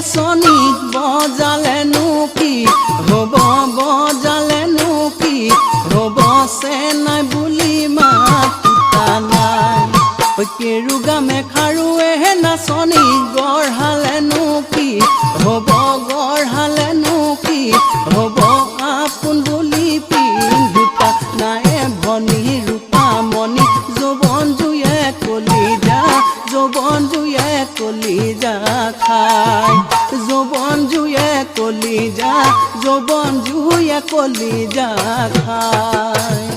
নাচনি বজালেনো কি হ'ব বজালেনো কি হ'ব চেনাই বুলি মাতা নাই কেৰুগা মেখাৰুৱে নাচনি গঢ়ালেনো কি হ'ব গঢ়ালেনো কি হ'ব আপোন বুলি পিন্ধোতা নাই ভনী ৰূপামণি যৌৱন জুয়ে কলিজা যৌৱন জুয়ে কলিজা খাই যৌৱন জুয়ে কলিজা যৌৱন জুয়ে কলিজা খাই